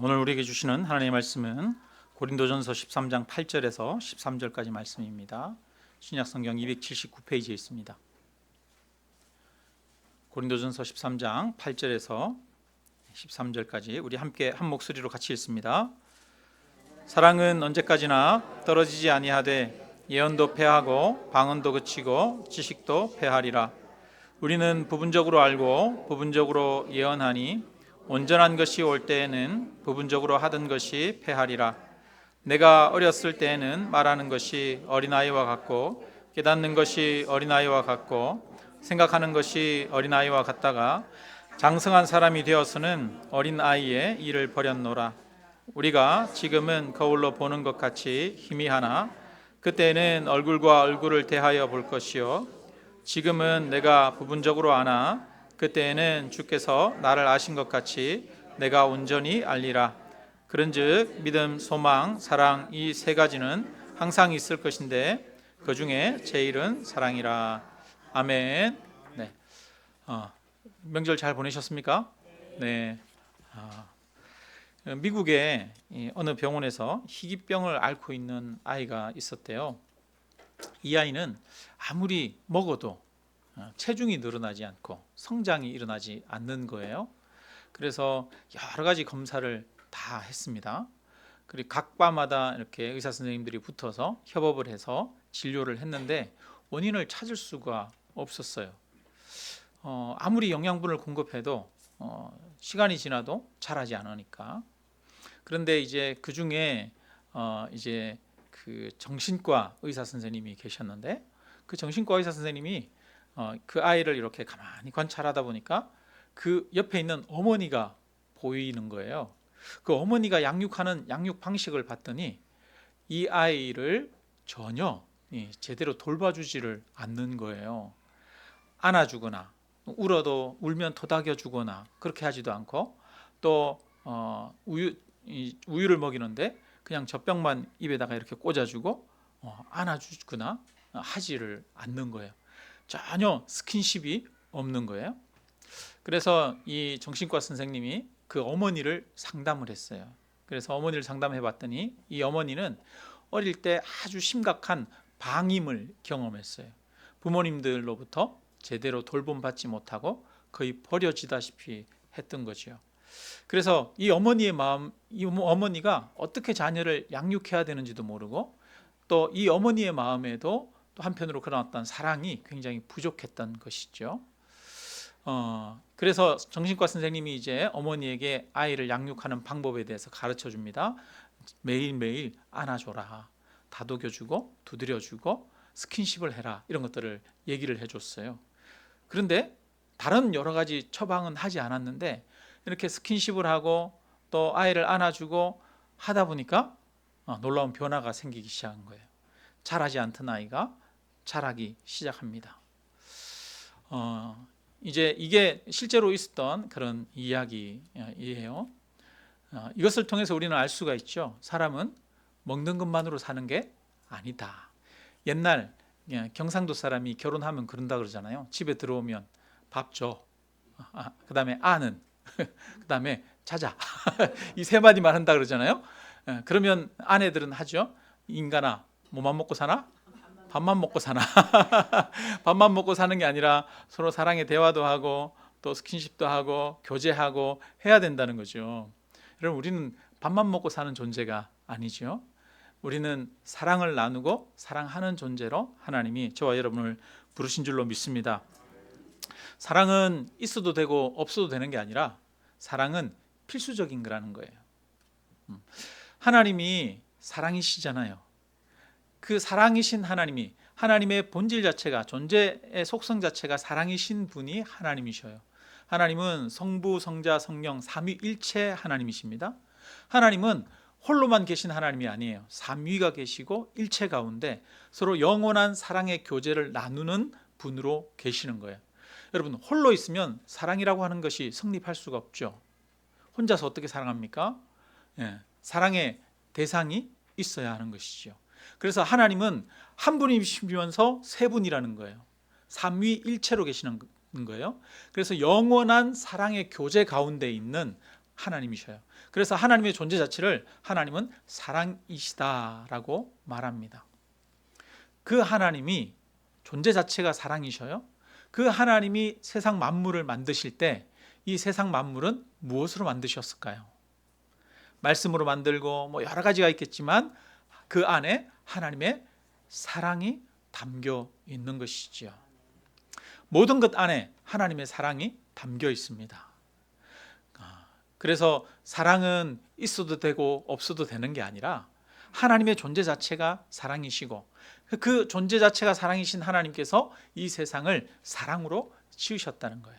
오늘 우리에게 주시는 하나님의 말씀은 고린도전서 13장 8절에서 13절까지 말씀입니다. 신약성경 279페이지에 있습니다. 고린도전서 13장 8절에서 13절까지 우리 함께 한 목소리로 같이 읽습니다. 사랑은 언제까지나 떨어지지 아니하되 예언도 패하고 방언도 그치고 지식도 패하리라. 우리는 부분적으로 알고 부분적으로 예언하니 온전한 것이 올 때에는 부분적으로 하던 것이 패하리라. 내가 어렸을 때에는 말하는 것이 어린아이와 같고 깨닫는 것이 어린아이와 같고 생각하는 것이 어린아이와 같다가 장성한 사람이 되어서는 어린아이의 일을 버렸노라. 우리가 지금은 거울로 보는 것 같이 희미하나 그때는 얼굴과 얼굴을 대하여 볼 것이요 지금은 내가 부분적으로 아나 그때에는 주께서 나를 아신 것 같이 내가 온전히 알리라. 그런즉 믿음, 소망, 사랑 이 세 가지는 항상 있을 것인데 그 중에 제일은 사랑이라. 아멘. 네. 명절 잘 보내셨습니까? 네. 미국의 어느 병원에서 희귀병을 앓고 있는 아이가 있었대요. 이 아이는 아무리 먹어도 체중이 늘어나지 않고 성장이 일어나지 않는 거예요. 그래서 여러 가지 검사를 다 했습니다. 그리고 각 과마다 이렇게 의사 선생님들이 붙어서 협업을 해서 진료를 했는데 원인을 찾을 수가 없었어요. 아무리 영양분을 공급해도 시간이 지나도 자라지 않으니까. 그런데 이제 그 중에 이제 그 정신과 의사 선생님이 계셨는데 그 정신과 의사 선생님이 그 아이를 이렇게 가만히 관찰하다 보니까 그 옆에 있는 어머니가 보이는 거예요. 그 어머니가 양육하는 양육 방식을 봤더니 이 아이를 전혀 제대로 돌봐주지를 않는 거예요. 안아주거나 울면 토닥여주거나 그렇게 하지도 않고 또 우유를 먹이는데 그냥 젖병만 입에다가 이렇게 꽂아주고 안아주거나 하지를 않는 거예요. 전혀 스킨십이 없는 거예요. 그래서 이 정신과 선생님이 그 어머니를 상담을 했어요. 그래서 어머니를 상담해 봤더니 이 어머니는 어릴 때 아주 심각한 방임을 경험했어요. 부모님들로부터 제대로 돌봄받지 못하고 거의 버려지다시피 했던 거죠. 그래서 이 어머니의 마음, 이 어머니가 어떻게 자녀를 양육해야 되는지도 모르고 또 이 어머니의 마음에도 또 한편으로 그런 어떤 사랑이 굉장히 부족했던 것이죠. 그래서 정신과 선생님이 이제 어머니에게 아이를 양육하는 방법에 대해서 가르쳐 줍니다. 매일매일 안아줘라, 다독여주고 두드려주고 스킨십을 해라, 이런 것들을 얘기를 해줬어요. 그런데 다른 여러 가지 처방은 하지 않았는데 이렇게 스킨십을 하고 또 아이를 안아주고 하다 보니까 놀라운 변화가 생기기 시작한 거예요. 자라지 않던 아이가 자라기 시작합니다. 이제 이게 실제로 있었던 그런 이야기예요. 이것을 통해서 우리는 알 수가 있죠. 사람은 먹는 것만으로 사는 게 아니다. 옛날 경상도 사람이 결혼하면 그런다 그러잖아요. 집에 들어오면 밥 줘. 그 다음에 아는. 그 다음에 자자. 이 세 마디만 한다 그러잖아요. 그러면 아내들은 하죠. 인간아, 뭐만 먹고 사나? 밥만 먹고 사나? 밥만 먹고 사는 게 아니라 서로 사랑의 대화도 하고 또 스킨십도 하고 교제하고 해야 된다는 거죠. 여러분, 우리는 밥만 먹고 사는 존재가 아니죠. 우리는 사랑을 나누고 사랑하는 존재로 하나님이 저와 여러분을 부르신 줄로 믿습니다. 사랑은 있어도 되고 없어도 되는 게 아니라 사랑은 필수적인 거라는 거예요. 하나님이 사랑이시잖아요. 그 사랑이신 하나님이, 하나님의 본질 자체가, 존재의 속성 자체가 사랑이신 분이 하나님이셔요. 하나님은 성부, 성자, 성령 삼위일체 하나님이십니다. 하나님은 홀로만 계신 하나님이 아니에요. 삼위가 계시고 일체 가운데 서로 영원한 사랑의 교제를 나누는 분으로 계시는 거예요. 여러분, 홀로 있으면 사랑이라고 하는 것이 성립할 수가 없죠. 혼자서 어떻게 사랑합니까? 사랑의 대상이 있어야 하는 것이죠. 그래서 하나님은 한 분이시면서 세 분이라는 거예요. 삼위일체로 계시는 거예요. 그래서 영원한 사랑의 교제 가운데 있는 하나님이셔요. 그래서 하나님의 존재 자체를 하나님은 사랑이시다라고 말합니다. 그 하나님이 존재 자체가 사랑이셔요. 그 하나님이 세상 만물을 만드실 때 이 세상 만물은 무엇으로 만드셨을까요? 말씀으로 만들고 뭐 여러 가지가 있겠지만 그 안에 하나님의 사랑이 담겨 있는 것이지요. 모든 것 안에 하나님의 사랑이 담겨 있습니다. 그래서 사랑은 있어도 되고 없어도 되는 게 아니라 하나님의 존재 자체가 사랑이시고 그 존재 자체가 사랑이신 하나님께서 이 세상을 사랑으로 지으셨다는 거예요.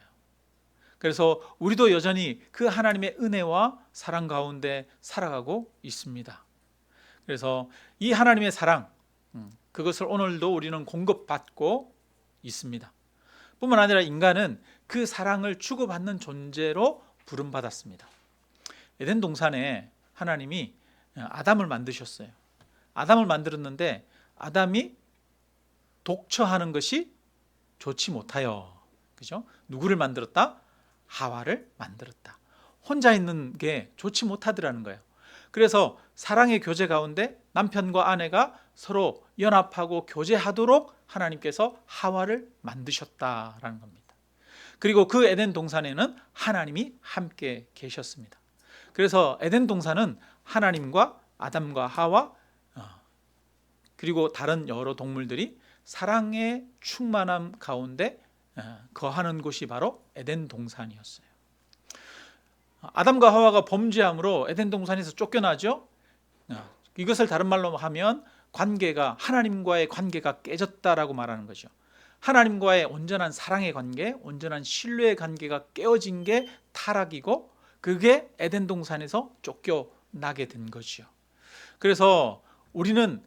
그래서 우리도 여전히 그 하나님의 은혜와 사랑 가운데 살아가고 있습니다. 그래서 이 하나님의 사랑, 그것을 오늘도 우리는 공급받고 있습니다. 뿐만 아니라 인간은 그 사랑을 주고받는 존재로 부름받았습니다. 에덴 동산에 하나님이 아담을 만드셨어요. 아담을 만들었는데 아담이 독처하는 것이 좋지 못하여, 그죠? 누구를 만들었다? 하와를 만들었다. 혼자 있는 게 좋지 못하더라는 거예요. 그래서 사랑의 교제 가운데 남편과 아내가 서로 연합하고 교제하도록 하나님께서 하와를 만드셨다라는 겁니다. 그리고 그 에덴 동산에는 하나님이 함께 계셨습니다. 그래서 에덴 동산은 하나님과 아담과 하와 그리고 다른 여러 동물들이 사랑의 충만함 가운데 거하는 곳이 바로 에덴 동산이었어요. 아담과 하와가 범죄함으로 에덴 동산에서 쫓겨나죠. 이것을 다른 말로 하면 관계가, 하나님과의 관계가 깨졌다라고 말하는 거죠. 하나님과의 온전한 사랑의 관계, 온전한 신뢰의 관계가 깨어진 게 타락이고 그게 에덴 동산에서 쫓겨나게 된 거죠. 그래서 우리는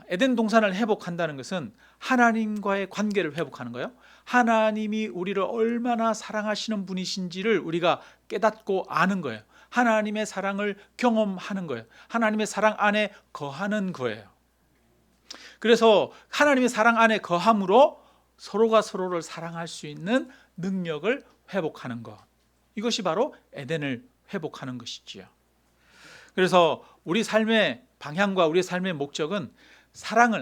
에덴 동산을 회복한다는 것은 하나님과의 관계를 회복하는 거예요. 하나님이 우리를 얼마나 사랑하시는 분이신지를 우리가 깨닫고 아는 거예요. 하나님의 사랑을 경험하는 거예요. 하나님의 사랑 안에 거하는 거예요. 그래서 하나님의 사랑 안에 거함으로 서로가 서로를 사랑할 수 있는 능력을 회복하는 것. 이것이 바로 에덴을 회복하는 것이지요. 그래서 우리 삶의 방향과 우리의 삶의 목적은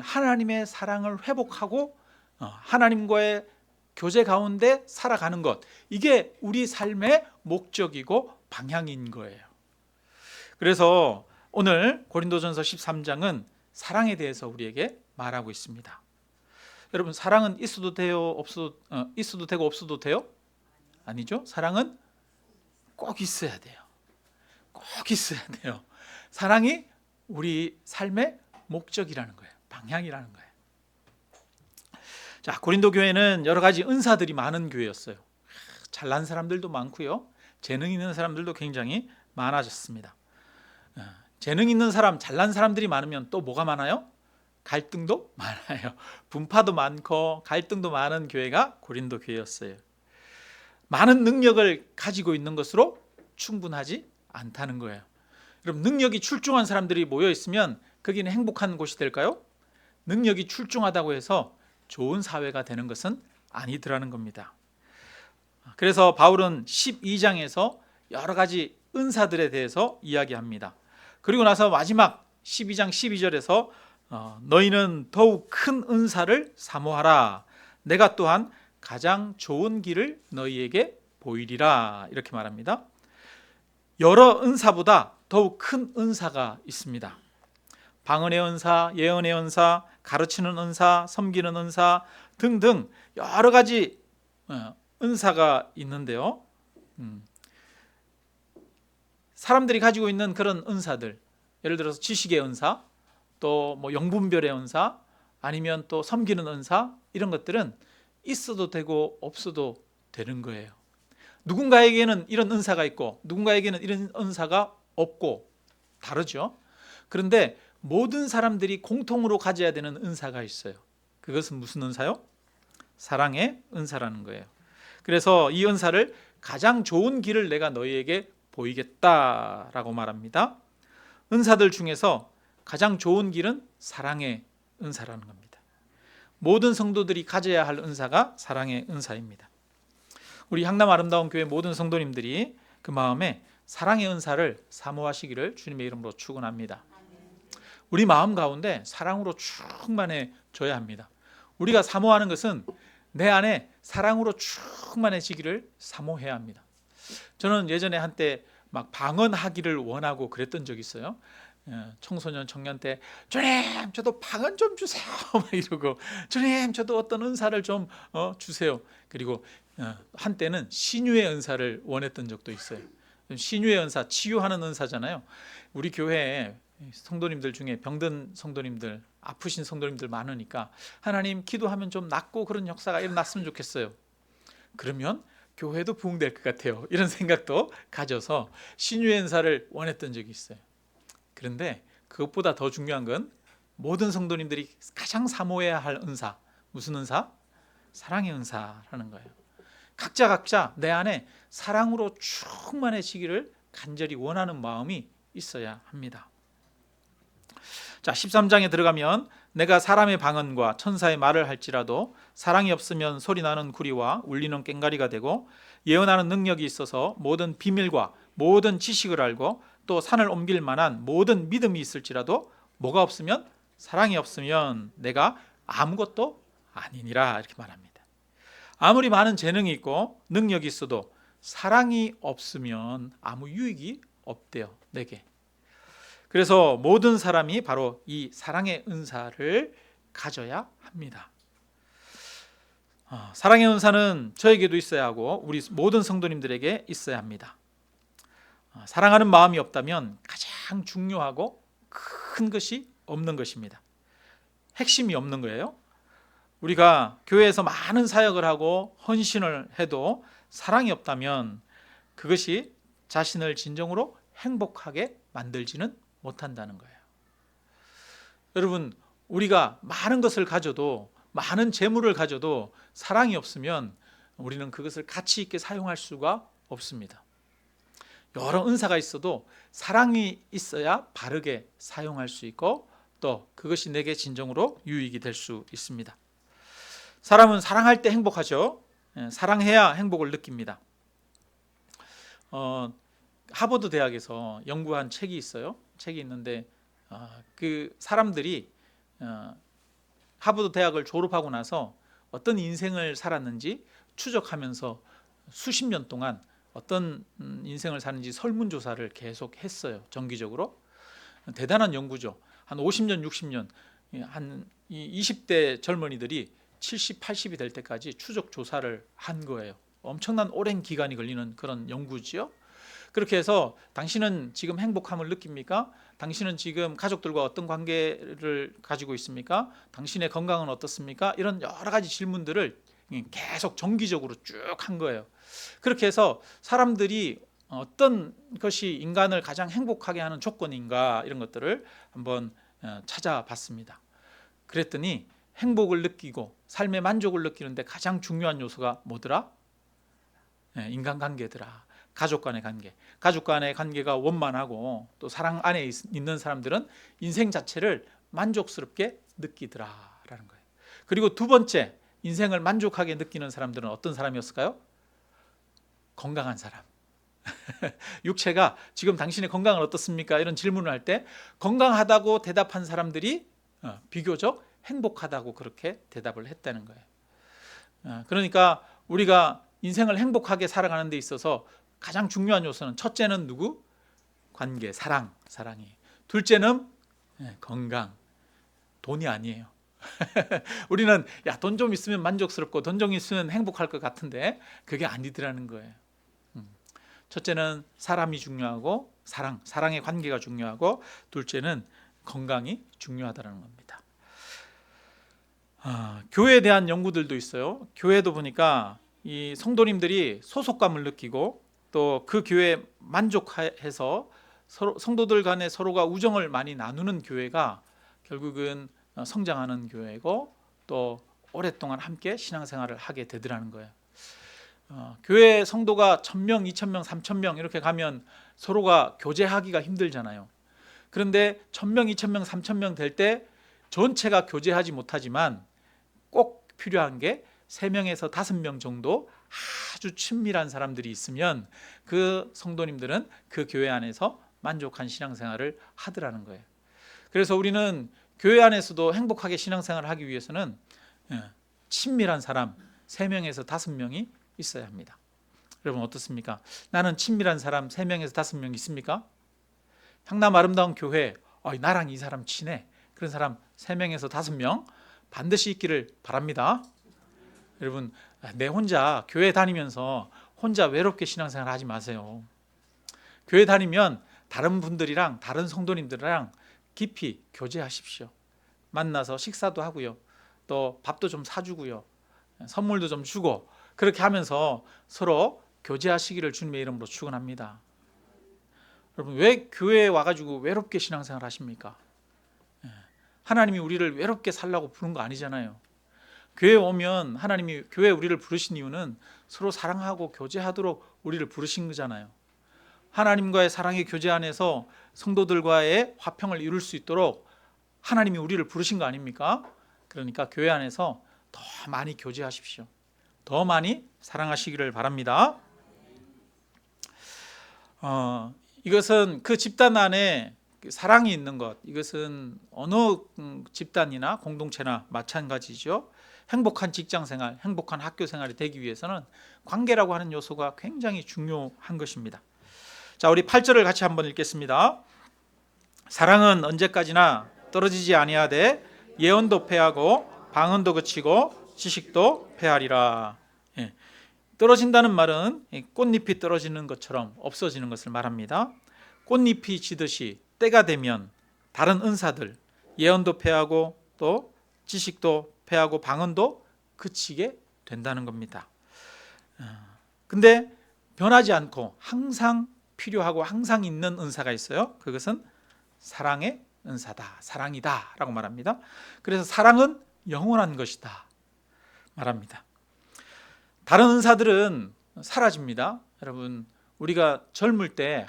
하나님의 사랑을 회복하고 하나님과의 교제 가운데 살아가는 것. 이게 우리 삶의 목적이고 방향인 거예요. 그래서 오늘 고린도전서 13장은 사랑에 대해서 우리에게 말하고 있습니다. 여러분, 사랑은 있어도 되고 없어도 돼요? 아니죠. 사랑은 꼭 있어야 돼요. 꼭 있어야 돼요. 사랑이 우리 삶의 목적이라는 거예요. 방향이라는 거예요. 자, 고린도 교회는 여러 가지 은사들이 많은 교회였어요. 잘난 사람들도 많고요. 재능 있는 사람들도 굉장히 많아졌습니다. 재능 있는 사람, 잘난 사람들이 많으면 또 뭐가 많아요? 갈등도 많아요. 분파도 많고 갈등도 많은 교회가 고린도 교회였어요. 많은 능력을 가지고 있는 것으로 충분하지 않다는 거예요. 여러분, 능력이 출중한 사람들이 모여 있으면 거기는 행복한 곳이 될까요? 능력이 출중하다고 해서 좋은 사회가 되는 것은 아니더라는 겁니다. 그래서 바울은 12장에서 여러 가지 은사들에 대해서 이야기합니다. 그리고 나서 마지막 12장 12절에서 너희는 더욱 큰 은사를 사모하라. 내가 또한 가장 좋은 길을 너희에게 보이리라. 이렇게 말합니다. 여러 은사보다 더욱 큰 은사가 있습니다. 방언의 은사, 예언의 은사, 가르치는 은사, 섬기는 은사 등등 여러 가지 은사가 있는데요. 사람들이 가지고 있는 그런 은사들, 예를 들어서 지식의 은사, 또 뭐 영분별의 은사, 아니면 또 섬기는 은사, 이런 것들은 있어도 되고 없어도 되는 거예요. 누군가에게는 이런 은사가 있고 누군가에게는 이런 은사가 없고 다르죠. 그런데 모든 사람들이 공통으로 가져야 되는 은사가 있어요. 그것은 무슨 은사요? 사랑의 은사라는 거예요. 그래서 이 은사를 가장 좋은 길을 내가 너희에게 보이겠다라고 말합니다. 은사들 중에서 가장 좋은 길은 사랑의 은사라는 겁니다. 모든 성도들이 가져야 할 은사가 사랑의 은사입니다. 우리 향남 아름다운 교회 모든 성도님들이 그 마음에 사랑의 은사를 사모하시기를 주님의 이름으로 축원합니다. 우리 마음 가운데 사랑으로 충만해져야 합니다. 우리가 사모하는 것은 내 안에 사랑으로 충만해지기를 사모해야 합니다. 저는 예전에 한때 막 방언하기를 원하고 그랬던 적이 있어요. 청소년 청년 때 주님 저도 방언 좀 주세요 막 이러고 주님 저도 어떤 은사를 좀 주세요. 그리고 한때는 신유의 은사를 원했던 적도 있어요. 신유의 은사, 치유하는 은사잖아요. 우리 교회에 성도님들 중에 병든 성도님들, 아프신 성도님들 많으니까 하나님 기도하면 좀 낫고 그런 역사가 일어났으면 좋겠어요. 그러면 교회도 부흥될 것 같아요. 이런 생각도 가져서 신유의 은사를 원했던 적이 있어요. 그런데 그것보다 더 중요한 건 모든 성도님들이 가장 사모해야 할 은사, 무슨 은사? 사랑의 은사라는 거예요. 각자 내 안에 사랑으로 충만해지기를 간절히 원하는 마음이 있어야 합니다. 자, 13장에 들어가면 내가 사람의 방언과 천사의 말을 할지라도 사랑이 없으면 소리나는 구리와 울리는 꽹과리가 되고 예언하는 능력이 있어서 모든 비밀과 모든 지식을 알고 또 산을 옮길 만한 모든 믿음이 있을지라도 뭐가 없으면, 사랑이 없으면 내가 아무것도 아니니라, 이렇게 말합니다. 아무리 많은 재능이 있고 능력이 있어도 사랑이 없으면 아무 유익이 없대요, 내게. 그래서 모든 사람이 바로 이 사랑의 은사를 가져야 합니다. 사랑의 은사는 저에게도 있어야 하고 우리 모든 성도님들에게 있어야 합니다. 사랑하는 마음이 없다면 가장 중요하고 큰 것이 없는 것입니다. 핵심이 없는 거예요. 우리가 교회에서 많은 사역을 하고 헌신을 해도 사랑이 없다면 그것이 자신을 진정으로 행복하게 만들지는 못한다는 거예요. 여러분, 우리가 많은 것을 가져도, 많은 재물을 가져도 사랑이 없으면 우리는 그것을 가치 있게 사용할 수가 없습니다. 여러 은사가 있어도 사랑이 있어야 바르게 사용할 수 있고 또 그것이 내게 진정으로 유익이 될 수 있습니다. 사람은 사랑할 때 행복하죠. 사랑해야 행복을 느낍니다. 하버드 대학에서 연구한 책이 있어요. 책이 있는데 그 사람들이 하버드 대학을 졸업하고 나서 어떤 인생을 살았는지 추적하면서 수십 년 동안 어떤 인생을 사는지 설문조사를 계속 했어요. 정기적으로. 대단한 연구죠. 한 50년, 60년, 한 20대 젊은이들이 70, 80이 될 때까지 추적 조사를 한 거예요. 엄청난 오랜 기간이 걸리는 그런 연구지요. 그렇게 해서 당신은 지금 행복함을 느낍니까? 당신은 지금 가족들과 어떤 관계를 가지고 있습니까? 당신의 건강은 어떻습니까? 이런 여러 가지 질문들을 계속 정기적으로 쭉 한 거예요. 그렇게 해서 사람들이 어떤 것이 인간을 가장 행복하게 하는 조건인가, 이런 것들을 한번 찾아봤습니다. 그랬더니 행복을 느끼고 삶의 만족을 느끼는데 가장 중요한 요소가 뭐더라? 인간관계더라. 가족 간의 관계. 가족 간의 관계가 원만하고 또 사랑 안에 있는 사람들은 인생 자체를 만족스럽게 느끼더라라는 거예요. 그리고 두 번째, 인생을 만족하게 느끼는 사람들은 어떤 사람이었을까요? 건강한 사람. 육체가 지금 당신의 건강은 어떻습니까? 이런 질문을 할 때 건강하다고 대답한 사람들이 비교적 행복하다고 그렇게 대답을 했다는 거예요. 그러니까 우리가 인생을 행복하게 살아가는 데 있어서 가장 중요한 요소는, 첫째는 누구? 관계, 사랑이. 둘째는 건강, 돈이 아니에요. 우리는 돈 좀 있으면 만족스럽고 돈 좀 있으면 행복할 것 같은데 그게 아니더라는 거예요. 첫째는 사람이 중요하고 사랑의 관계가 중요하고, 둘째는 건강이 중요하다는 겁니다. 교회에 대한 연구들도 있어요. 교회도 보니까 이 성도님들이 소속감을 느끼고 또 그 교회에 만족해서 성도들 간에 서로가 우정을 많이 나누는 교회가 결국은 성장하는 교회고 또 오랫동안 함께 신앙생활을 하게 되더라는 거예요. 교회 성도가 1000명, 2000명, 3000명 이렇게 가면 서로가 교제하기가 힘들잖아요. 그런데 1000명, 2000명, 3000명 될 때 전체가 교제하지 못하지만 꼭 필요한 게 3명에서 5명 정도 아주 친밀한 사람들이 있으면 그 성도님들은 그 교회 안에서 만족한 신앙생활을 하더라는 거예요. 그래서 우리는 교회 안에서도 행복하게 신앙생활을 하기 위해서는 친밀한 사람 3명에서 5명이 있어야 합니다. 여러분 어떻습니까? 나는 친밀한 사람 3명에서 5명 있습니까? 향남 아름다운 교회, 나랑 이 사람 친해. 그런 사람 3명에서 5명 반드시 있기를 바랍니다. 여러분, 내 혼자 교회 다니면서 혼자 외롭게 신앙생활 하지 마세요. 교회 다니면 다른 분들이랑, 다른 성도님들이랑 깊이 교제하십시오. 만나서 식사도 하고요, 또 밥도 좀 사주고요, 선물도 좀 주고, 그렇게 하면서 서로 교제하시기를 주님의 이름으로 축원합니다. 여러분, 왜 교회에 와가지고 외롭게 신앙생활 하십니까? 하나님이 우리를 외롭게 살라고 부른 거 아니잖아요. 교회에 오면 하나님이 교회에 우리를 부르신 이유는 서로 사랑하고 교제하도록 우리를 부르신 거잖아요. 하나님과의 사랑의 교제 안에서 성도들과의 화평을 이룰 수 있도록 하나님이 우리를 부르신 거 아닙니까? 그러니까 교회 안에서 더 많이 교제하십시오. 더 많이 사랑하시기를 바랍니다. 이것은 그 집단 안에 사랑이 있는 것, 이것은 어느 집단이나 공동체나 마찬가지죠. 행복한 직장생활, 행복한 학교생활이 되기 위해서는 관계라고 하는 요소가 굉장히 중요한 것입니다. 자, 우리 8절을 같이 한번 읽겠습니다. 사랑은 언제까지나 떨어지지 아니하되 예언도 패하고 방언도 그치고 지식도 패하리라. 떨어진다는 말은 꽃잎이 떨어지는 것처럼 없어지는 것을 말합니다. 꽃잎이 지듯이 때가 되면 다른 은사들, 예언도 패하고 또 지식도 패하고 방언도 그치게 된다는 겁니다. 근데 변하지 않고 항상 필요하고 항상 있는 은사가 있어요. 그것은 사랑의 은사다, 사랑이다 라고 말합니다. 그래서 사랑은 영원한 것이다 말합니다. 다른 은사들은 사라집니다. 여러분, 우리가 젊을 때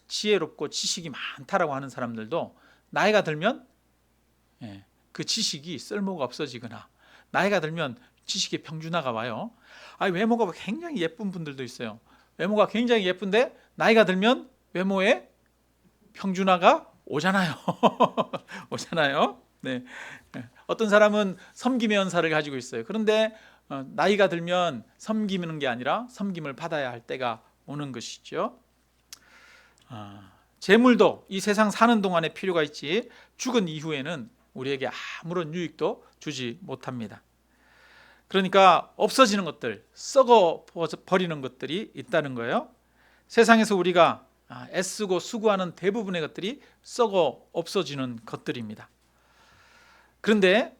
지혜롭고 지식이 많다라고 하는 사람들도 나이가 들면 그 지식이 쓸모가 없어지거나, 나이가 들면 지식의 평준화가 와요. 외모가 굉장히 예쁜 분들도 있어요. 외모가 굉장히 예쁜데 나이가 들면 외모에 평준화가 오잖아요. 오잖아요. 네. 어떤 사람은 섬김의 은사를 가지고 있어요. 그런데 나이가 들면 섬기는 게 아니라 섬김을 받아야 할 때가 오는 것이죠. 재물도 이 세상 사는 동안에 필요가 있지 죽은 이후에는 우리에게 아무런 유익도 주지 못합니다. 그러니까 없어지는 것들, 썩어 버리는 것들이 있다는 거예요. 세상에서 우리가 애쓰고 수고하는 대부분의 것들이 썩어 없어지는 것들입니다. 그런데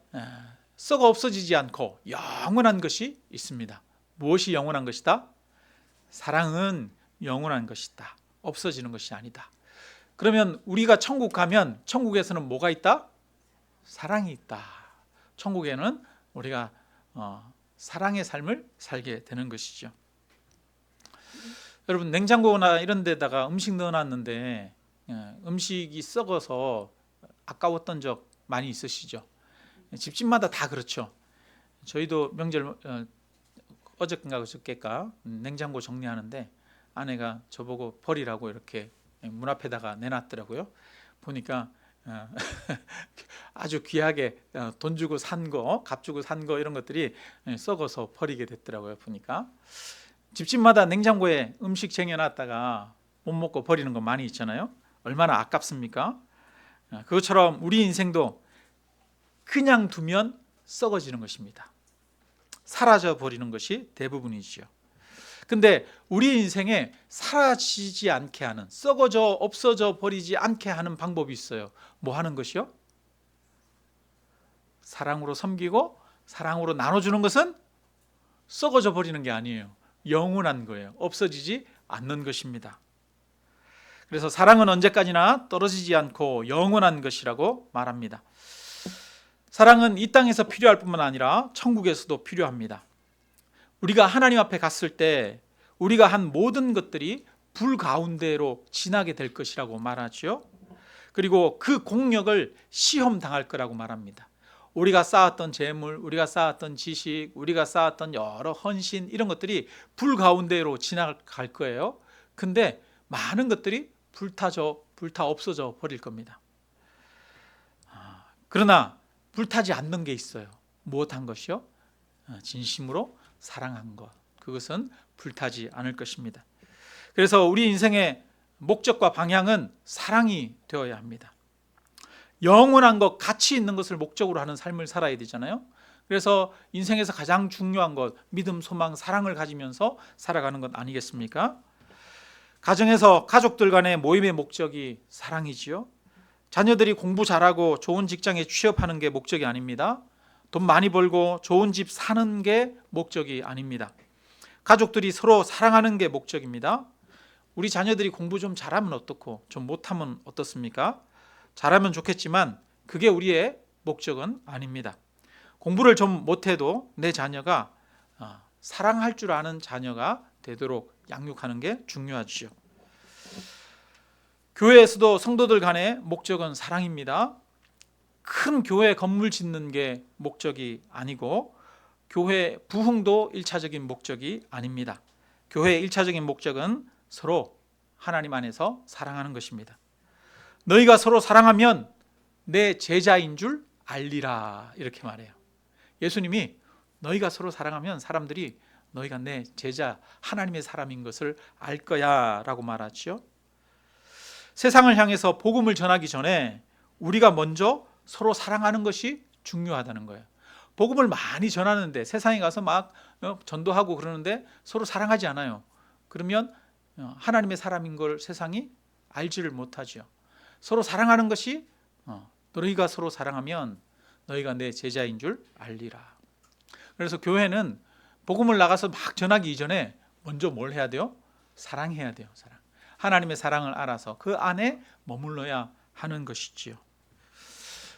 썩어 없어지지 않고 영원한 것이 있습니다. 무엇이 영원한 것이다? 사랑은 영원한 것이다. 없어지는 것이 아니다. 그러면 우리가 천국 가면 천국에서는 뭐가 있다? 사랑이 있다. 천국에는 우리가 사랑의 삶을 살게 되는 것이죠. 여러분, 냉장고나 이런 데다가 음식 넣어놨는데 음식이 썩어서 아까웠던 적 많이 있으시죠? 집집마다 다 그렇죠. 저희도 명절 어저께인가 그저께가 냉장고 정리하는데 아내가 저보고 버리라고 이렇게 문 앞에다가 내놨더라고요. 보니까 아주 귀하게 돈 주고 산 거, 값 주고 산 거 이런 것들이 썩어서 버리게 됐더라고요. 보니까 집집마다 냉장고에 음식 쟁여놨다가 못 먹고 버리는 거 많이 있잖아요. 얼마나 아깝습니까? 그것처럼 우리 인생도 그냥 두면 썩어지는 것입니다. 사라져 버리는 것이 대부분이지요. 근데 우리 인생에 사라지지 않게 하는, 썩어져 없어져 버리지 않게 하는 방법이 있어요. 뭐 하는 것이요? 사랑으로 섬기고 사랑으로 나눠주는 것은 썩어져 버리는 게 아니에요. 영원한 거예요. 없어지지 않는 것입니다. 그래서 사랑은 언제까지나 떨어지지 않고 영원한 것이라고 말합니다. 사랑은 이 땅에서 필요할 뿐만 아니라 천국에서도 필요합니다. 우리가 하나님 앞에 갔을 때 우리가 한 모든 것들이 불 가운데로 지나게 될 것이라고 말하죠. 그리고 그 공력을 시험 당할 거라고 말합니다. 우리가 쌓았던 재물, 우리가 쌓았던 지식, 우리가 쌓았던 여러 헌신 이런 것들이 불 가운데로 지나갈 거예요. 근데 많은 것들이 불타 없어져 버릴 겁니다. 그러나 불타지 않는 게 있어요. 무엇한 것이요? 진심으로 사랑한 것. 그것은 불타지 않을 것입니다. 그래서 우리 인생의 목적과 방향은 사랑이 되어야 합니다. 영원한 것, 가치 있는 것을 목적으로 하는 삶을 살아야 되잖아요. 그래서 인생에서 가장 중요한 것, 믿음, 소망, 사랑을 가지면서 살아가는 것 아니겠습니까? 가정에서 가족들 간의 모임의 목적이 사랑이지요. 자녀들이 공부 잘하고 좋은 직장에 취업하는 게 목적이 아닙니다. 돈 많이 벌고 좋은 집 사는 게 목적이 아닙니다. 가족들이 서로 사랑하는 게 목적입니다. 우리 자녀들이 공부 좀 잘하면 어떻고 좀 못하면 어떻습니까? 잘하면 좋겠지만 그게 우리의 목적은 아닙니다. 공부를 좀 못해도 내 자녀가 사랑할 줄 아는 자녀가 되도록 양육하는 게 중요하죠. 교회에서도 성도들 간의 목적은 사랑입니다. 큰 교회 건물 짓는 게 목적이 아니고 교회 부흥도 1차적인 목적이 아닙니다. 교회의 1차적인 목적은 서로 하나님 안에서 사랑하는 것입니다. 너희가 서로 사랑하면 내 제자인 줄 알리라 이렇게 말해요. 예수님이 너희가 서로 사랑하면 사람들이 너희가 내 제자 하나님의 사람인 것을 알 거야 라고 말하죠. 세상을 향해서 복음을 전하기 전에 우리가 먼저 서로 사랑하는 것이 중요하다는 거예요. 복음을 많이 전하는데 세상에 가서 막 전도하고 그러는데 서로 사랑하지 않아요. 그러면 하나님의 사람인 걸 세상이 알지를 못하죠. 서로 사랑하는 것이 너희가 서로 사랑하면 너희가 내 제자인 줄 알리라. 그래서 교회는 복음을 나가서 막 전하기 이전에 먼저 뭘 해야 돼요? 사랑해야 돼요. 사랑. 하나님의 사랑을 알아서 그 안에 머물러야 하는 것이지요.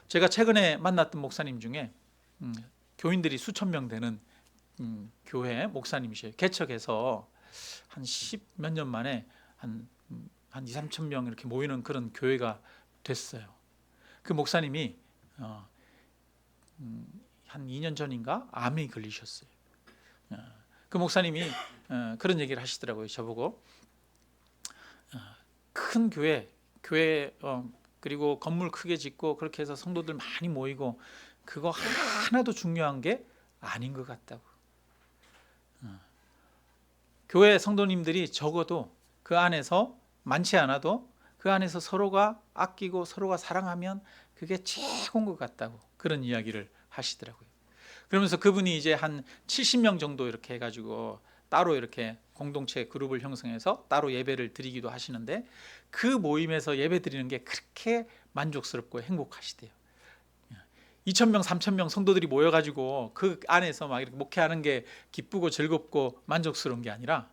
제가 최근에 만났던 목사님 중에 교인들이 수천 명 되는 교회 목사님이세요. 개척해서 한 10몇 년 만에 한 2, 3천 명 이렇게 모이는 그런 교회가 됐어요. 그 목사님이 한 2년 전인가 암에 걸리셨어요. 그 목사님이 그런 얘기를 하시더라고요. 저보고 큰 교회 그리고 건물 크게 짓고 그렇게 해서 성도들 많이 모이고 그거 하나도 중요한 게 아닌 것 같다고. 교회 성도님들이 적어도 그 안에서 많지 않아도 그 안에서 서로가 아끼고 서로가 사랑하면 그게 최고인 것 같다고 그런 이야기를 하시더라고요. 그러면서 그분이 이제 한 70명 정도 이렇게 해가지고 따로 이렇게 공동체 그룹을 형성해서 따로 예배를 드리기도 하시는데 그 모임에서 예배 드리는 게 그렇게 만족스럽고 행복하시대요. 2,000명, 3,000명 성도들이 모여가지고 그 안에서 막 이렇게 목회하는 게 기쁘고 즐겁고 만족스러운 게 아니라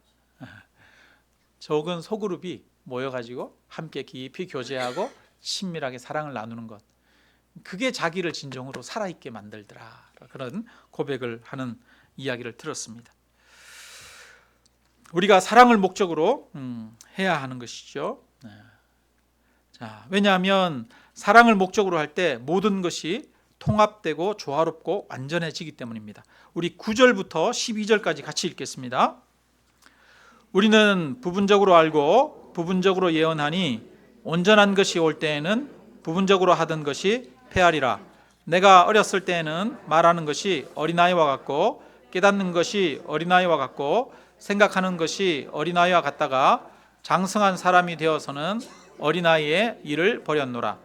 적은 소그룹이 모여가지고 함께 깊이 교제하고 친밀하게 사랑을 나누는 것, 그게 자기를 진정으로 살아있게 만들더라. 그런 고백을 하는 이야기를 들었습니다. 우리가 사랑을 목적으로 해야 하는 것이죠. 자, 왜냐하면 사랑을 목적으로 할 때 모든 것이 통합되고 조화롭고 완전해지기 때문입니다. 우리 9절부터 12절까지 같이 읽겠습니다. 우리는 부분적으로 알고 부분적으로 예언하니 온전한 것이 올 때에는 부분적으로 하던 것이 패하리라. 내가 어렸을 때에는 말하는 것이 어린아이와 같고 깨닫는 것이 어린아이와 같고 생각하는 것이 어린아이와 같다가 장성한 사람이 되어서는 어린아이의 일을 버렸노라.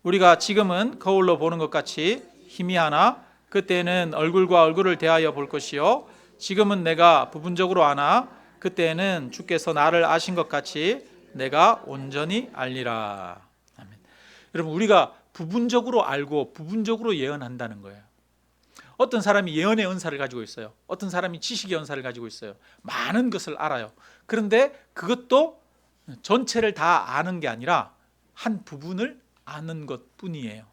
우리가 지금은 거울로 보는 것 같이 희미하나 그때는 얼굴과 얼굴을 대하여 볼 것이요 지금은 내가 부분적으로 아나 그때는 주께서 나를 아신 것 같이 내가 온전히 알리라. 아멘. 여러분, 우리가 부분적으로 알고 부분적으로 예언한다는 거예요. 어떤 사람이 예언의 은사를 가지고 있어요. 어떤 사람이 지식의 은사를 가지고 있어요. 많은 것을 알아요. 그런데 그것도 전체를 다 아는 게 아니라 한 부분을 아는 것뿐이에요.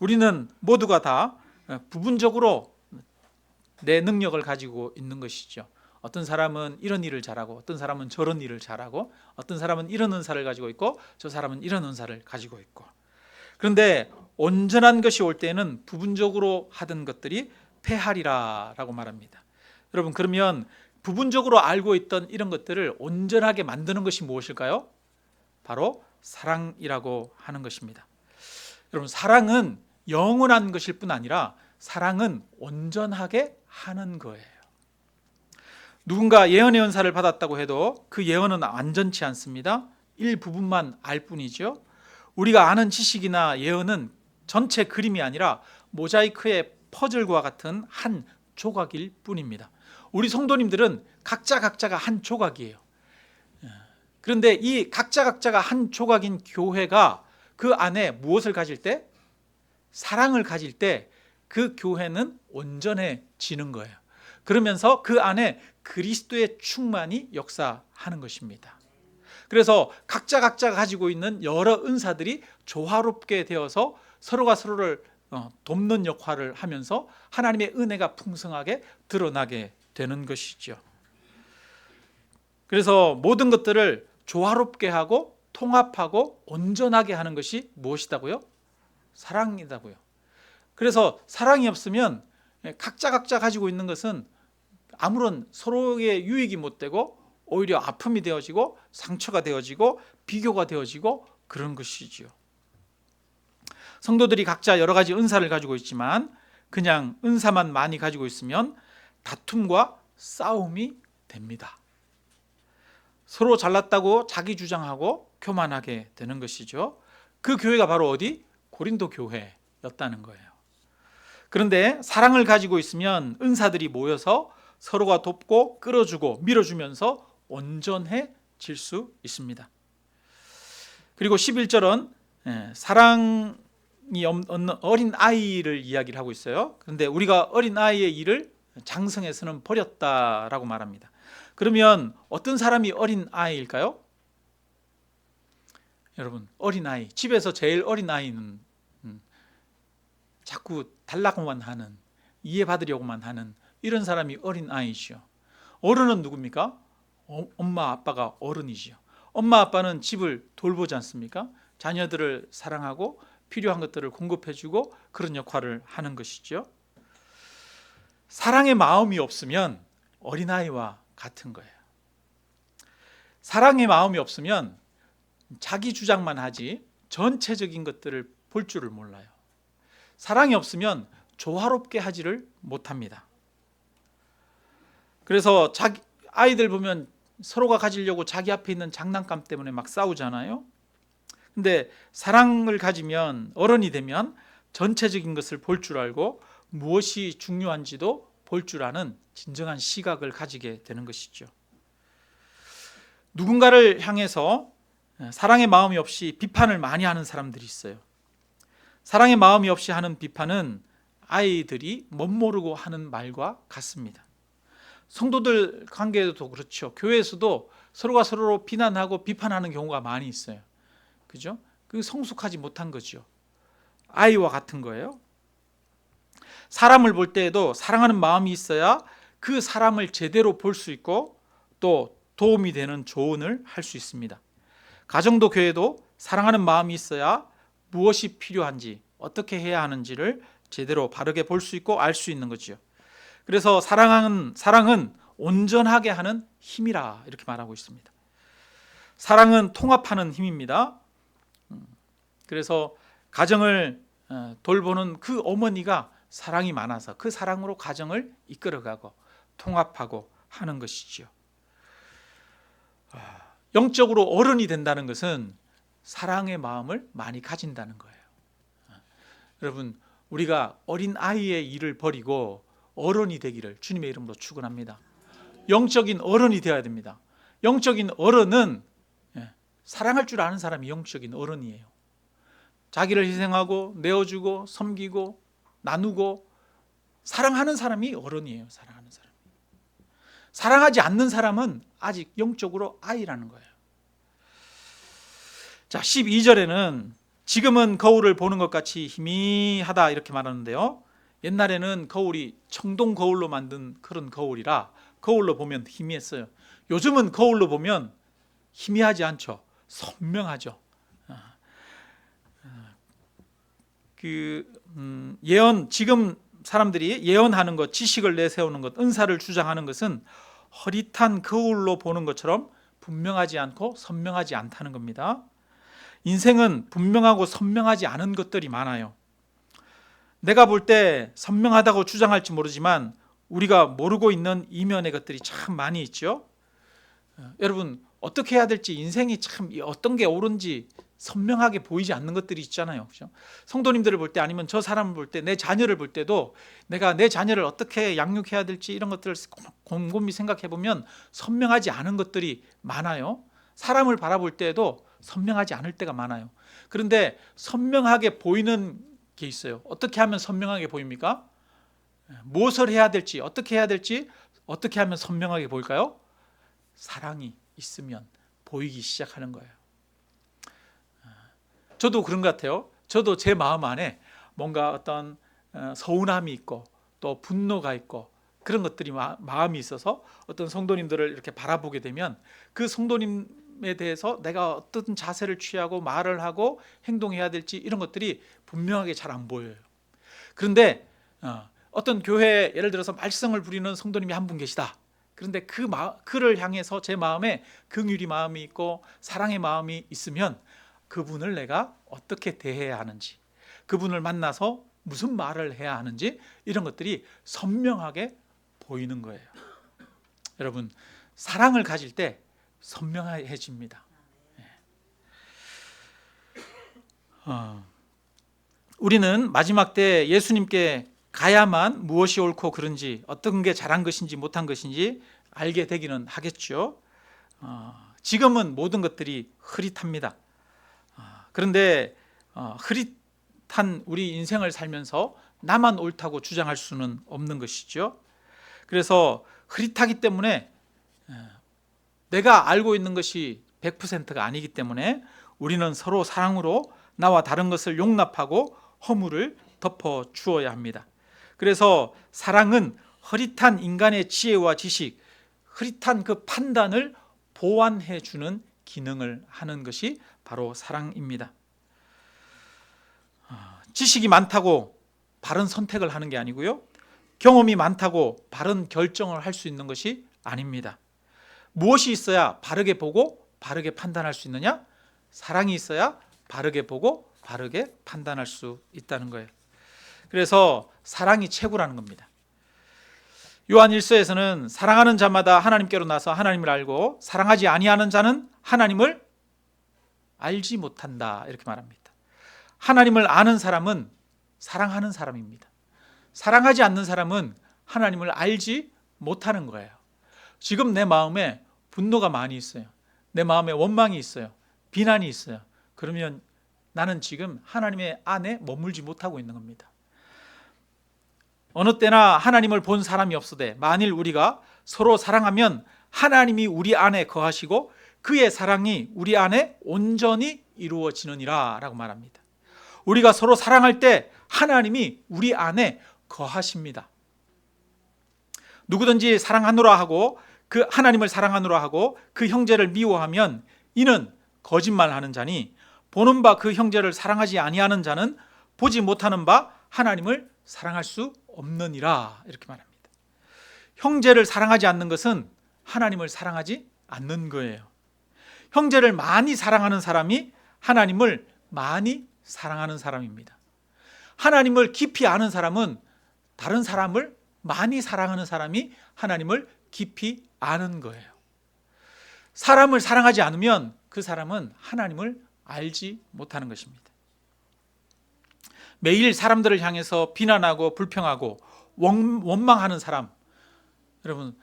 우리는 모두가 다 부분적으로 내 능력을 가지고 있는 것이죠. 어떤 사람은 이런 일을 잘하고 어떤 사람은 저런 일을 잘하고 어떤 사람은 이런 은사를 가지고 있고 저 사람은 이런 은사를 가지고 있고, 그런데 온전한 것이 올 때에는 부분적으로 하던 것들이 패하리라 라고 말합니다. 여러분, 그러면 부분적으로 알고 있던 이런 것들을 온전하게 만드는 것이 무엇일까요? 바로 사랑이라고 하는 것입니다. 여러분, 사랑은 영원한 것일 뿐 아니라 사랑은 온전하게 하는 거예요. 누군가 예언의 은사를 받았다고 해도 그 예언은 완전치 않습니다. 일부분만 알 뿐이죠. 우리가 아는 지식이나 예언은 전체 그림이 아니라 모자이크의 퍼즐과 같은 한 조각일 뿐입니다. 우리 성도님들은 각자가 한 조각이에요. 그런데 이 각자가 한 조각인 교회가 그 안에 무엇을 가질 때? 사랑을 가질 때 그 교회는 온전해지는 거예요. 그러면서 그 안에 그리스도의 충만이 역사하는 것입니다. 그래서 각자가 가지고 있는 여러 은사들이 조화롭게 되어서 서로가 서로를 돕는 역할을 하면서 하나님의 은혜가 풍성하게 드러나게 되는 것이죠. 그래서 모든 것들을 조화롭게 하고 통합하고 온전하게 하는 것이 무엇이다고요? 사랑이다고요. 그래서 사랑이 없으면 각자 가지고 있는 것은 아무런 서로의 유익이 못 되고 오히려 아픔이 되어지고 상처가 되어지고 비교가 되어지고 그런 것이지요. 성도들이 각자 여러 가지 은사를 가지고 있지만 그냥 은사만 많이 가지고 있으면 다툼과 싸움이 됩니다. 서로 잘났다고 자기 주장하고 교만하게 되는 것이죠. 그 교회가 바로 어디? 고린도 교회였다는 거예요. 그런데 사랑을 가지고 있으면 은사들이 모여서 서로가 돕고 끌어주고 밀어주면서 온전해질 수 있습니다. 그리고 11절은 사랑이 없는 어린 아이를 이야기를 하고 있어요. 그런데 우리가 어린 아이의 일을 장성해서는 버렸다라고 말합니다. 그러면 어떤 사람이 어린 아이일까요? 여러분, 어린 아이, 집에서 제일 어린 아이는 자꾸 달라고만 하는, 이해받으려고만 하는 이런 사람이 어린 아이죠. 어른은 누굽니까? 엄마 아빠가 어른이지요. 엄마 아빠는 집을 돌보지 않습니까? 자녀들을 사랑하고 필요한 것들을 공급해주고 그런 역할을 하는 것이죠. 사랑의 마음이 없으면 어린아이와 같은 거예요. 사랑의 마음이 없으면 자기 주장만 하지 전체적인 것들을 볼 줄을 몰라요. 사랑이 없으면 조화롭게 하지를 못합니다. 그래서 아이들 보면 서로가 가지려고 자기 앞에 있는 장난감 때문에 막 싸우잖아요. 근데 사랑을 가지면 어른이 되면 전체적인 것을 볼 줄 알고 무엇이 중요한지도 볼 줄 아는 진정한 시각을 가지게 되는 것이죠. 누군가를 향해서 사랑의 마음이 없이 비판을 많이 하는 사람들이 있어요. 사랑의 마음이 없이 하는 비판은 아이들이 멋모르고 하는 말과 같습니다. 성도들 관계에도 그렇죠. 교회에서도 서로가 서로를 비난하고 비판하는 경우가 많이 있어요. 그죠? 그 성숙하지 못한 거죠. 아이와 같은 거예요. 사람을 볼 때에도 사랑하는 마음이 있어야 그 사람을 제대로 볼 수 있고 또 도움이 되는 조언을 할 수 있습니다. 가정도 교회도 사랑하는 마음이 있어야 무엇이 필요한지 어떻게 해야 하는지를 제대로 바르게 볼 수 있고 알 수 있는 거죠. 그래서 사랑은 온전하게 하는 힘이라 이렇게 말하고 있습니다. 사랑은 통합하는 힘입니다. 그래서 가정을 돌보는 그 어머니가 사랑이 많아서 그 사랑으로 가정을 이끌어가고 통합하고 하는 것이죠. 영적으로 어른이 된다는 것은 사랑의 마음을 많이 가진다는 거예요. 여러분, 우리가 어린 아이의 일을 버리고 어른이 되기를 주님의 이름으로 축원합니다. 영적인 어른이 되어야 됩니다. 영적인 어른은 사랑할 줄 아는 사람이 영적인 어른이에요. 자기를 희생하고 내어주고 섬기고 나누고 사랑하는 사람이 어른이에요. 사랑하는 사람. 사랑하지 않는 사람은 아직 영적으로 아이라는 거예요. 자, 12절에는 지금은 거울을 보는 것 같이 희미하다 이렇게 말하는데요. 옛날에는 거울이 청동 거울로 만든 그런 거울이라 거울로 보면 희미했어요. 요즘은 거울로 보면 희미하지 않죠. 선명하죠. 예언, 지금 사람들이 예언하는 것, 지식을 내세우는 것, 은사를 주장하는 것은 허릿한 거울로 보는 것처럼 분명하지 않고 선명하지 않다는 겁니다. 인생은 분명하고 선명하지 않은 것들이 많아요. 내가 볼 때 선명하다고 주장할지 모르지만 우리가 모르고 있는 이면의 것들이 참 많이 있죠. 여러분, 어떻게 해야 될지, 인생이 참 어떤 게 옳은지 선명하게 보이지 않는 것들이 있잖아요. 그죠? 성도님들을 볼 때, 아니면 저 사람을 볼 때, 내 자녀를 볼 때도 내가 내 자녀를 어떻게 양육해야 될지 이런 것들을 곰곰이 생각해 보면 선명하지 않은 것들이 많아요. 사람을 바라볼 때에도 선명하지 않을 때가 많아요. 그런데 선명하게 보이는 게 있어요. 어떻게 하면 선명하게 보입니까? 무엇을 해야 될지, 어떻게 해야 될지, 어떻게 하면 선명하게 보일까요? 사랑이 있으면 보이기 시작하는 거예요. 저도 그런 것 같아요. 저도 제 마음 안에 뭔가 어떤 서운함이 있고 또 분노가 있고 그런 것들이 마음이 있어서 어떤 성도님들을 이렇게 바라보게 되면 그 성도님에 대해서 내가 어떤 자세를 취하고 말을 하고 행동해야 될지 이런 것들이 분명하게 잘 안 보여요. 그런데 어떤 교회에 예를 들어서 말썽을 부리는 성도님이 한 분 계시다. 그런데 그를 향해서 제 마음에 긍휼의 마음이 있고 사랑의 마음이 있으면 그분을 내가 어떻게 대해야 하는지, 그분을 만나서 무슨 말을 해야 하는지 이런 것들이 선명하게 보이는 거예요. 여러분, 사랑을 가질 때 선명해집니다. 우리는 마지막 때 예수님께 가야만 무엇이 옳고 그른지, 어떤 게 잘한 것인지 못한 것인지 알게 되기는 하겠죠. 지금은 모든 것들이 흐릿합니다. 그런데 흐릿한 우리 인생을 살면서 나만 옳다고 주장할 수는 없는 것이죠. 그래서 흐릿하기 때문에 내가 알고 있는 것이 100%가 아니기 때문에 우리는 서로 사랑으로 나와 다른 것을 용납하고 허물을 덮어 주어야 합니다. 그래서 사랑은 흐릿한 인간의 지혜와 지식, 흐릿한 그 판단을 보완해 주는 기능을 하는 것이 바로 사랑입니다. 지식이 많다고 바른 선택을 하는 게 아니고요, 경험이 많다고 바른 결정을 할 수 있는 것이 아닙니다. 무엇이 있어야 바르게 보고 바르게 판단할 수 있느냐? 사랑이 있어야 바르게 보고 바르게 판단할 수 있다는 거예요. 그래서 사랑이 최고라는 겁니다. 요한 1서에서는 사랑하는 자마다 하나님께로 나서 하나님을 알고 사랑하지 아니하는 자는 하나님을 알지 못한다, 이렇게 말합니다. 하나님을 아는 사람은 사랑하는 사람입니다. 사랑하지 않는 사람은 하나님을 알지 못하는 거예요. 지금 내 마음에 분노가 많이 있어요. 내 마음에 원망이 있어요. 비난이 있어요. 그러면 나는 지금 하나님의 안에 머물지 못하고 있는 겁니다. 어느 때나 하나님을 본 사람이 없으되 만일 우리가 서로 사랑하면 하나님이 우리 안에 거하시고 그의 사랑이 우리 안에 온전히 이루어지느니라 라고 말합니다. 우리가 서로 사랑할 때 하나님이 우리 안에 거하십니다. 누구든지 사랑하노라 하고 그 하나님을 사랑하노라 하고 그 형제를 미워하면 이는 거짓말하는 자니 보는 바 그 형제를 사랑하지 아니하는 자는 보지 못하는 바 하나님을 사랑할 수 없느니라, 이렇게 말합니다. 형제를 사랑하지 않는 것은 하나님을 사랑하지 않는 거예요. 형제를 많이 사랑하는 사람이 하나님을 많이 사랑하는 사람입니다. 하나님을 깊이 아는 사람은 다른 사람을 많이 사랑하는 사람이 하나님을 깊이 아는 거예요. 사람을 사랑하지 않으면 그 사람은 하나님을 알지 못하는 것입니다. 매일 사람들을 향해서 비난하고 불평하고 원망하는 사람, 여러분,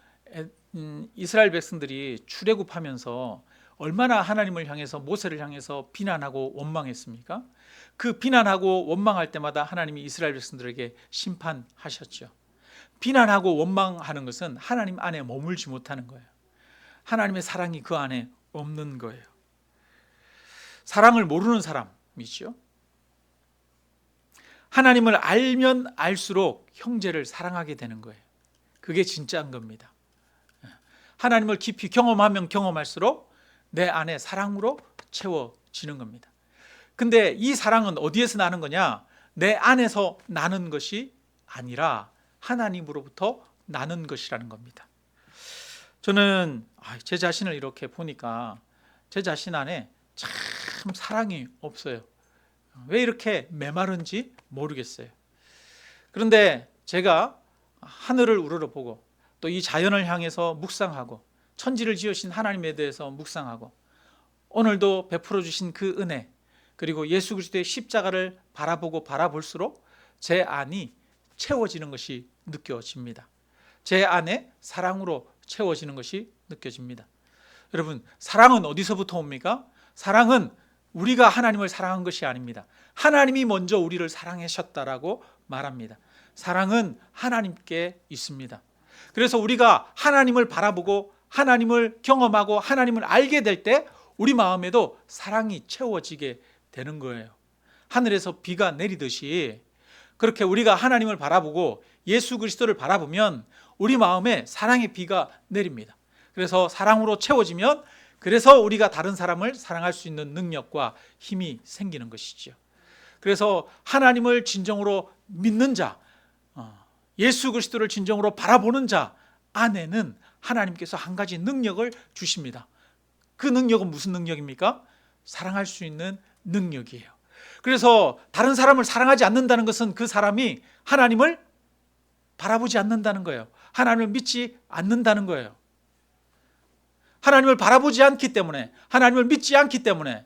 이스라엘 백성들이 출애굽하면서 얼마나 하나님을 향해서, 모세를 향해서 비난하고 원망했습니까? 그 비난하고 원망할 때마다 하나님이 이스라엘 백성들에게 심판하셨죠. 비난하고 원망하는 것은 하나님 안에 머물지 못하는 거예요. 하나님의 사랑이 그 안에 없는 거예요. 사랑을 모르는 사람이죠. 하나님을 알면 알수록 형제를 사랑하게 되는 거예요. 그게 진짜인 겁니다. 하나님을 깊이 경험하면 경험할수록 내 안에 사랑으로 채워지는 겁니다. 근데 이 사랑은 어디에서 나는 거냐? 내 안에서 나는 것이 아니라 하나님으로부터 나는 것이라는 겁니다. 저는 제 자신을 이렇게 보니까 제 자신 안에 참 사랑이 없어요. 왜 이렇게 메마른지 모르겠어요. 그런데 제가 하늘을 우러러보고 또 이 자연을 향해서 묵상하고 천지를 지으신 하나님에 대해서 묵상하고 오늘도 베풀어 주신 그 은혜, 그리고 예수 그리스도의 십자가를 바라볼수록 제 안이 채워지는 것이 느껴집니다. 제 안에 사랑으로 채워지는 것이 느껴집니다. 여러분, 사랑은 어디서부터 옵니까? 사랑은 우리가 하나님을 사랑한 것이 아닙니다. 하나님이 먼저 우리를 사랑하셨다라고 말합니다. 사랑은 하나님께 있습니다. 그래서 우리가 하나님을 바라보고 하나님을 경험하고 하나님을 알게 될 때 우리 마음에도 사랑이 채워지게 되는 거예요. 하늘에서 비가 내리듯이 그렇게 우리가 하나님을 바라보고 예수 그리스도를 바라보면 우리 마음에 사랑의 비가 내립니다. 그래서 사랑으로 채워지면 그래서 우리가 다른 사람을 사랑할 수 있는 능력과 힘이 생기는 것이죠. 그래서 하나님을 진정으로 믿는 자, 예수 그리스도를 진정으로 바라보는 자 안에는 하나님께서 한 가지 능력을 주십니다. 그 능력은 무슨 능력입니까? 사랑할 수 있는 능력이에요. 그래서 다른 사람을 사랑하지 않는다는 것은 그 사람이 하나님을 바라보지 않는다는 거예요. 하나님을 믿지 않는다는 거예요. 하나님을 바라보지 않기 때문에, 하나님을 믿지 않기 때문에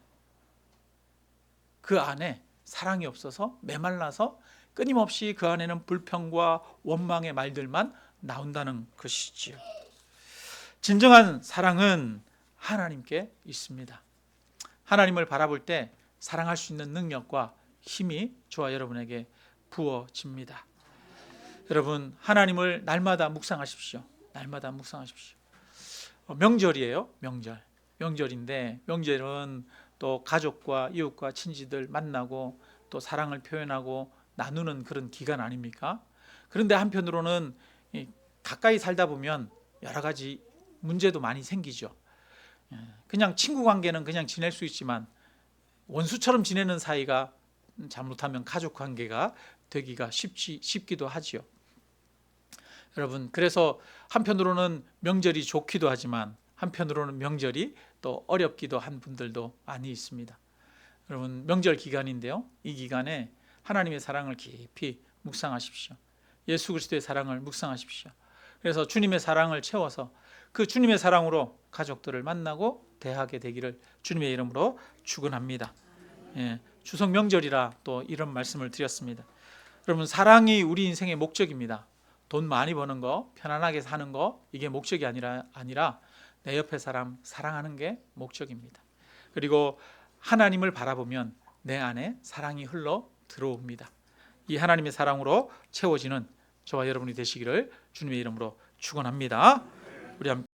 그 안에 사랑이 없어서 메말라서 끊임없이 그 안에는 불평과 원망의 말들만 나온다는 것이지요. 진정한 사랑은 하나님께 있습니다. 하나님을 바라볼 때 사랑할 수 있는 능력과 힘이 저와 여러분에게 부어집니다. 여러분, 하나님을 날마다 묵상하십시오. 날마다 묵상하십시오. 명절이에요. 명절인데 명절은 또 가족과 이웃과 친지들 만나고 또 사랑을 표현하고 나누는 그런 기간 아닙니까? 그런데 한편으로는 가까이 살다 보면 여러 가지 문제도 많이 생기죠. 그냥 친구 관계는 그냥 지낼 수 있지만 원수처럼 지내는 사이가 잘못하면 가족 관계가 되기가 쉽기도 하지요. 여러분, 그래서 한편으로는 명절이 좋기도 하지만 한편으로는 명절이 또 어렵기도 한 분들도 많이 있습니다. 여러분, 명절 기간인데요, 이 기간에 하나님의 사랑을 깊이 묵상하십시오. 예수 그리스도의 사랑을 묵상하십시오. 그래서 주님의 사랑을 채워서 그 주님의 사랑으로 가족들을 만나고 대하게 되기를 주님의 이름으로 축원합니다. 추석 명절이라 또 이런 말씀을 드렸습니다. 여러분, 사랑이 우리 인생의 목적입니다. 돈 많이 버는 거, 편안하게 사는 거, 이게 목적이 아니라 내 옆에 사람 사랑하는 게 목적입니다. 그리고 하나님을 바라보면 내 안에 사랑이 흘러 들어옵니다. 이 하나님의 사랑으로 채워지는 저와 여러분이 되시기를 주님의 이름으로 축원합니다. 우리 함께